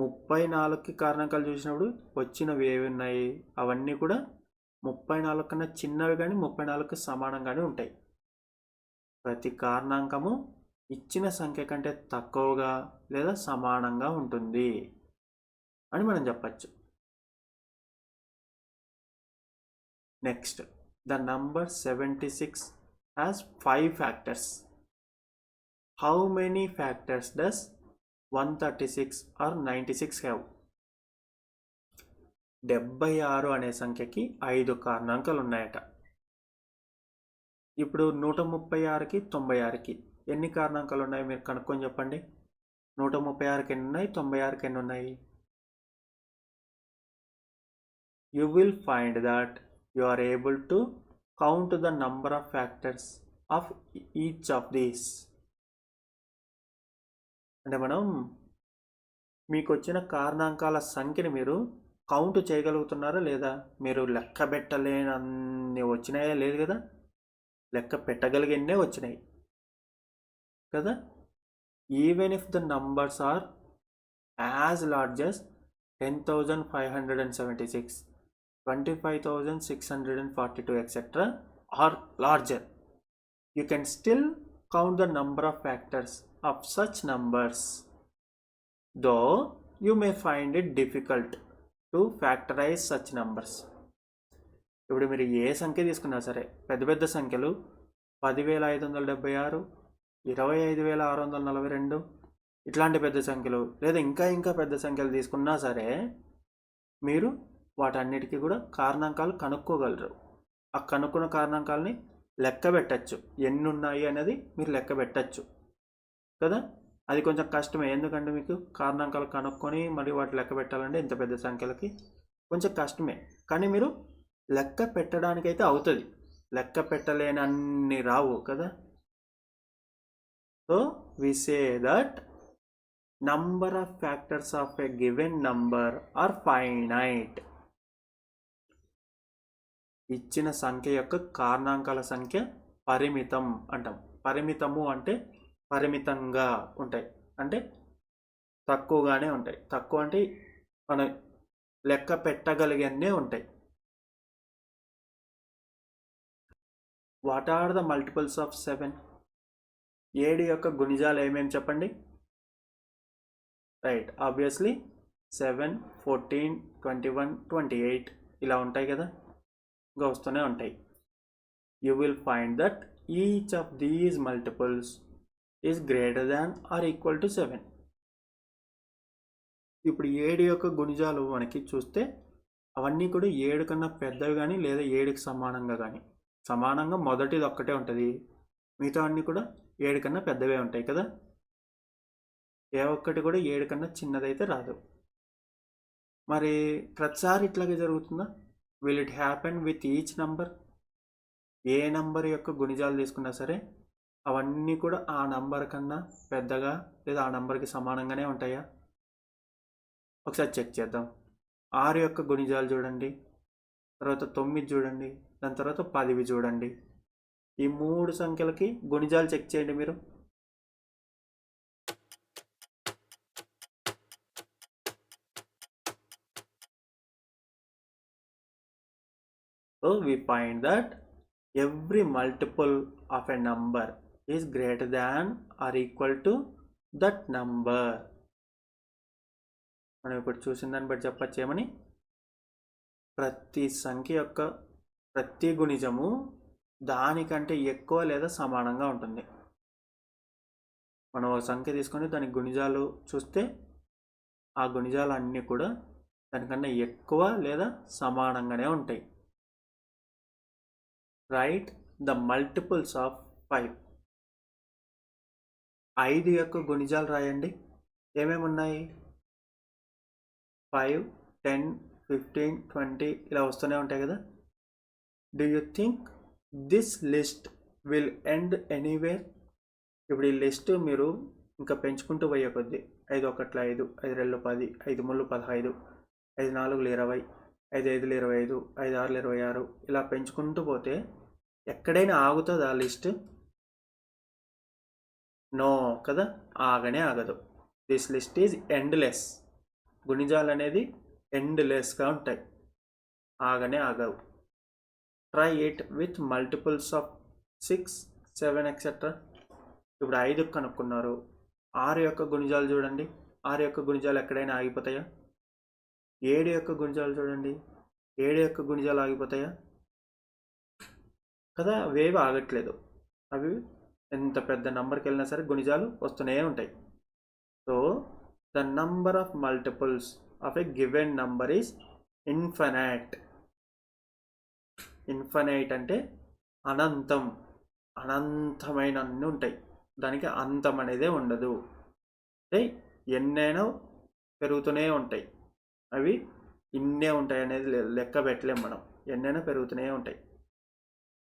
34కి కారణాంకాలు చూసినప్పుడు వచ్చినవి ఏవి ఉన్నాయి అవన్నీ కూడా 34 కన్నా చిన్నవి కానీ 34కి సమానంగానే ఉంటాయి. ప్రతి కారణాంకము ఇచ్చిన సంఖ్య కంటే తక్కువగా లేదా సమానంగా ఉంటుంది అని మనం చెప్పచ్చు. Next, the number 76 has 5 factors. How many factors does 136 or 96 have? 76 అనే సంఖ్యకి 5 కారణాంకాలు ఉన్నాయట. ఇప్పుడు 136కి 96కి ఎన్ని కారణాంకాలు ఉన్నాయి మీరు కనుక్కొని చెప్పండి. 136కి ఎన్ని ఉన్నాయి, 96కి ఎన్ని ఉన్నాయి? You will find that you are able to count the number of factors of each of these. అంటే మనం మీకు వచ్చిన కారణాంకాల సంఖ్యని మీరు కౌంట్ చేయగలుగుతున్నారా లేదా? మీరు లెక్క పెట్టలేనన్ని వచ్చినాయా? లేదు కదా, లెక్క పెట్టగలిగినే వచ్చినాయి కదా. Even if the numbers are as large as 10,576, 25,642 etc. or larger, you can still count the number of factors of such numbers, though you may find it difficult to factorize such numbers. ఇప్పుడు మీరు ఏ సంఖ్య తీసుకున్నా సరే, పెద్ద పెద్ద సంఖ్యలు 10,576, 25,642 ఇట్లాంటి పెద్ద సంఖ్యలు, లేదా ఇంకా పెద్ద సంఖ్యలు తీసుకున్నా సరే మీరు వాటన్నిటికీ కూడా కారణాంకాలు కనుక్కోగలరు. ఆ కనుక్కున్న కారణాంకాలని లెక్క పెట్టచ్చు. ఎన్ని ఉన్నాయి అనేది మీరు లెక్క పెట్టచ్చు కదా. అది కొంచెం కష్టమే, ఎందుకంటే మీకు కారణాంకాలు కనుక్కొని మరి వాటి లెక్క పెట్టాలంటే ఇంత పెద్ద సంఖ్యలకి కొంచెం కష్టమే. కానీ మీరు లెక్క పెట్టడానికైతే అవుతుంది, లెక్క పెట్టలేనన్ని రావు కదా. So we say that number of factors of a given number are finite. ఇచ్చిన సంఖ్య యొక్క కారణాంకాల సంఖ్య పరిమితం అంటాం. పరిమితము అంటే పరిమితంగా ఉంటాయి, అంటే తక్కువగానే ఉంటాయి. తక్కువ అంటే మనం లెక్క పెట్టగలిగనే ఉంటాయి. What are the multiples of 7? 7 యొక్క గుణిజాలు ఏమేమి చెప్పండి. రైట్, ఆబ్వియస్లీ 7, 14, 21, 28 ఇలా ఉంటాయి కదా, ఇంకా వస్తూనే ఉంటాయి. You will find that each of these multiples is greater than or equal to 7. ఇప్పుడు 7 యొక్క గుణిజాలు మనకి చూస్తే అవన్నీ కూడా 7 కన్నా పెద్దవి కానీ లేదా 7కి సమానంగా కానీ, సమానంగా మొదటిది ఒక్కటే ఉంటుంది, మిగతా అన్నీ కూడా 7 కన్నా పెద్దవే ఉంటాయి కదా. ఏ ఒక్కటి కూడా 7 కన్నా చిన్నదైతే రాదు. మరి ప్రతిసారి ఇట్లాగే జరుగుతుందా? Will it happen with each number? A number యొక్క గుణిజాలు తీసుకున్నా సరే అవన్నీ కూడా ఆ నంబర్ కన్నా పెద్దగా లేదా ఆ నంబర్కి సమానంగానే ఉంటాయా? ఒకసారి చెక్ చేద్దాం. 6 యొక్క గుణిజాలు చూడండి, తర్వాత 9 చూడండి, దాని తర్వాత 10 చూడండి. ఈ 3 సంఖ్యలకి గుణిజాలు చెక్ చేయండి మీరు. So we find that every multiple of a number is greater than or equal to that number. మనం ఇప్పుడు చూసిన దాన్ని బట్టి చెప్పచ్చు ఏమని, ప్రతి సంఖ్య యొక్క ప్రతి గుణిజము దానికంటే ఎక్కువ లేదా సమానంగా ఉంటుంది. మనం ఒక సంఖ్య తీసుకొని దాని గుణిజాలు చూస్తే ఆ గుణిజాలు అన్నీ కూడా దానికన్నా ఎక్కువ లేదా సమానంగానే ఉంటాయి. Right the multiples of 5. 5 యొక్క గుణిజాలు రాయండి. ఏమేమి ఉన్నాయి? 5, 10, 15, 20 ఇలా వస్తూనే ఉంటాయి కదా. Do you think this list will end anywhere? ఇప్పుడు ఈ లిస్ట్ మీరు ఇంకా పెంచుకుంటూ పోయే కొద్దీ 5 1 5, 5 2 10, 5 3 15, 5 4 20, 5 5 25, 5 6 26 ఇలా పెంచుకుంటూ పోతే ఎక్కడైనా ఆగుతుంది ఆ లిస్ట్? నో కదా, ఆగనే ఆగదు. This list is endless. గుణిజాలు అనేది ఎండ్లెస్గా ఉంటాయి, ఆగనే ఆగవు. Try it with multiples of 6, 7 etcetera. ఇప్పుడు 5 కనుక్కున్నారు. 6 యొక్క గుణిజాలు చూడండి. 6 యొక్క గుణిజాలు ఎక్కడైనా ఆగిపోతాయా? 7 యొక్క గుణిజాలు చూడండి. 7 యొక్క గుణిజాలు ఆగిపోతాయా? కదా, అవేవి ఆగట్లేదు. అవి ఎంత పెద్ద నంబర్కి వెళ్ళినా సరే గుణిజాలు వస్తూనే ఉంటాయి. So the number of multiples of a given number is infinite. Infinite అంటే అనంతం, అనంతమైన అన్నీ ఉంటాయి, దానికి అంతం అనేదే ఉండదు. అంటే ఎన్నైనా పెరుగుతూనే ఉంటాయి, అవి ఇన్నే ఉంటాయి అనేది లెక్క పెట్టలేం మనం, ఎన్నైనా పెరుగుతూనే ఉంటాయి.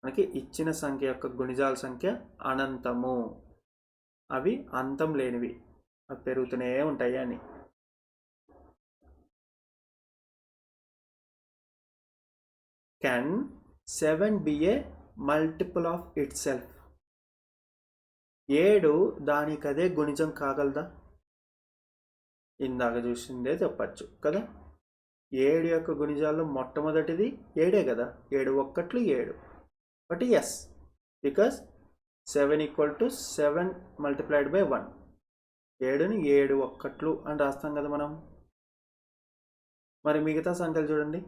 మనకి ఇచ్చిన సంఖ్య యొక్క గుణిజాల సంఖ్య అనంతము, అవి అంతం లేనివి, అవి పెరుగుతూనే ఉంటాయి అని. Can 7 be a multiple of itself? 7 దానికదే గుణిజం కాగలదా? ఇందాక చూసిందే చెప్పచ్చు కదా. 7 యొక్క గుణిజాల్లో మొట్టమొదటిది 7 కదా, 7 ఒక్కట్లు 7. But yes, because 7 = 7 multiplied by 1. 7ని 7 ఒక్కట్లు అని రాస్తాం కదా మనం. మరి మిగతా సంఖ్యలు చూడండి.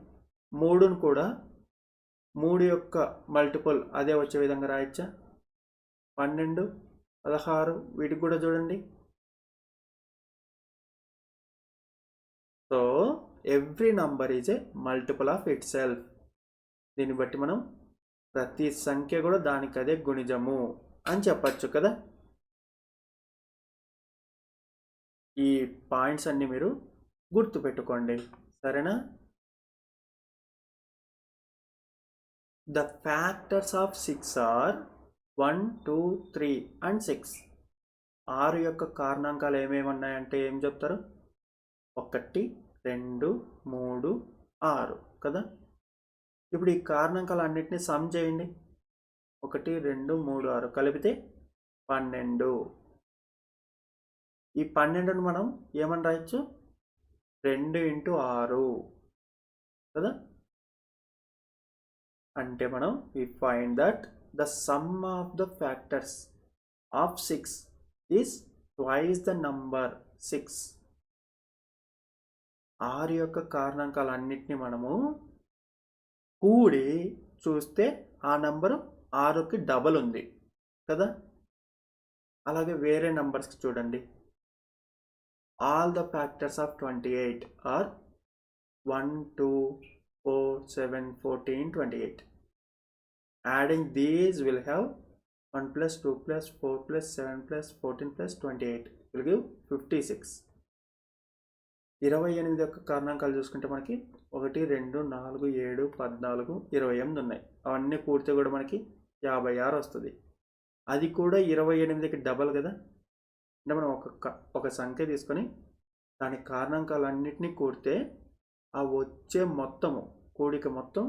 3ను కూడా 3 యొక్క మల్టిపుల్ అదే వచ్చే విధంగా రాయచ్చా? 12, 16 వీటికి కూడా చూడండి. So every number is a multiple of it self. దీన్ని బట్టి మనం ప్రతి సంఖ్య కూడా దానికి అదే గుణిజము అని చెప్పచ్చు కదా. ఈ పాయింట్స్ అన్ని మీరు గుర్తుపెట్టుకోండి, సరేనా? The factors of 6 are 1, 2, 3 and 6. 6 యొక్క కారణాంకాలు ఏమేమి ఉన్నాయంటే ఏం చెప్తారు? 1, 2, 3, 6 కదా. ఇప్పుడు ఈ కారణాంకాలు అన్నిటిని సమ్ చేయండి. 1, 2, 3, 6 కలిపితే 12. ఈ 12ను మనం ఏమని రాయొచ్చు? 2 × 6 కదా. అంటే మనం we find that the sum of the factors of 6 is twice the number 6. 6 యొక్క కారణాంకాలు అన్నిటిని మనము కూడి చూస్తే ఆ నంబరు 6కి డబల్ ఉంది కదా. అలాగే వేరే నంబర్స్కి చూడండి. All the factors of 28 are 1, 2, 4, 7, 14, 28. Adding these will have 1 + 2 + 4 + 7 + 14 + 28 will give 56. 28 యొక్క కారణాంకాలు చూసుకుంటే మనకి 1, 2, 4, 7, 14, 28 ఉన్నాయి. అవన్నీ కూడితే కూడా మనకి 56 వస్తుంది. అది కూడా 28కి డబల్ కదా. అంటే మనం ఒక సంఖ్య తీసుకొని దాని కారణాంకాలన్నింటినీ కూడితే ఆ వచ్చే మొత్తము కూడిక మొత్తం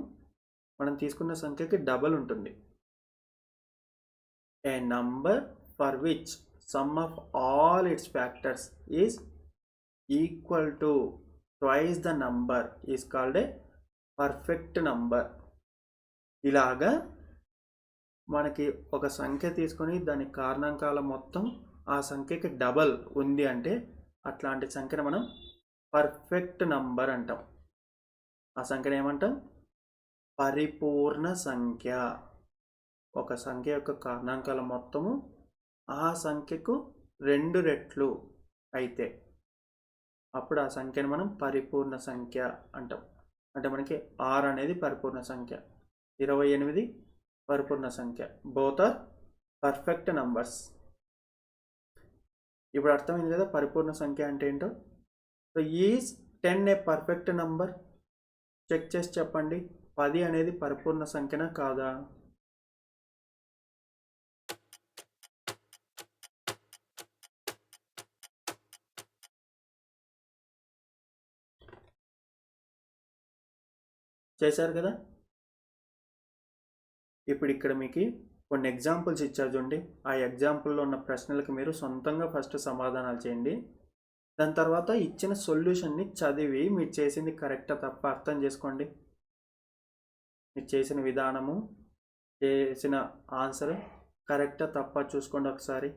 మనం తీసుకున్న సంఖ్యకి డబల్ ఉంటుంది. A number for which sum of all its factors is equal to twice the number is called a perfect number. ఇలాగా మనకి ఒక సంఖ్య తీసుకొని దాని కారణాంకాల మొత్తం ఆ సంఖ్యకి డబల్ ఉంది అంటే అట్లాంటి సంఖ్యను మనం పర్ఫెక్ట్ నంబర్ అంటాం. ఆ సంఖ్యను ఏమంటాం? పరిపూర్ణ సంఖ్య. ఒక సంఖ్య యొక్క కారణాంకాల మొత్తము ఆ సంఖ్యకు 2 రెట్లు అయితే అప్పుడు ఆ సంఖ్యను మనం పరిపూర్ణ సంఖ్య అంటాం. అంటే మనకి 6 అనేది పరిపూర్ణ సంఖ్య, 28 పరిపూర్ణ సంఖ్య. Both are perfect numbers. ఇప్పుడు అర్థమైంది కదా పరిపూర్ణ సంఖ్య అంటే ఏంటో. So is 10 a perfect number? Check చేసి చెప్పండి. 10 అనేది పరిపూర్ణ సంఖ్యనా కాదా? చేశారు కదా. ఇప్పుడు ఇక్కడ మీకు కొన్ని ఎగ్జాంపుల్స్ ఇచ్చారు చూడండి. ఆ ఎగ్జాంపుల్లో ఉన్న ప్రశ్నలకు మీరు సొంతంగా ఫస్ట్ సమాధానాలు చేయండి. దాని తర్వాత ఇచ్చిన సొల్యూషన్ని చదివి మీరు చేసింది కరెక్టా తప్ప అర్థం చేసుకోండి. మీరు చేసిన విధానము, చేసిన ఆన్సర్ కరెక్టా తప్ప చూసుకోండి ఒకసారి.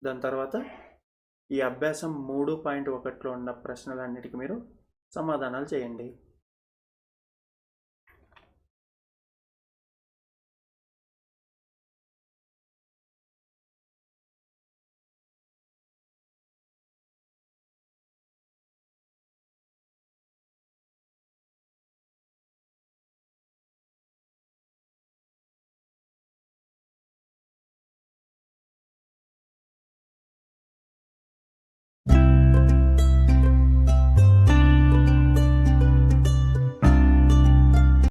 దాని తర్వాత ఈ అభ్యాసం 3.1లో ఉన్న ప్రశ్నలన్నిటికీ మీరు సమాధానాలు చేయండి.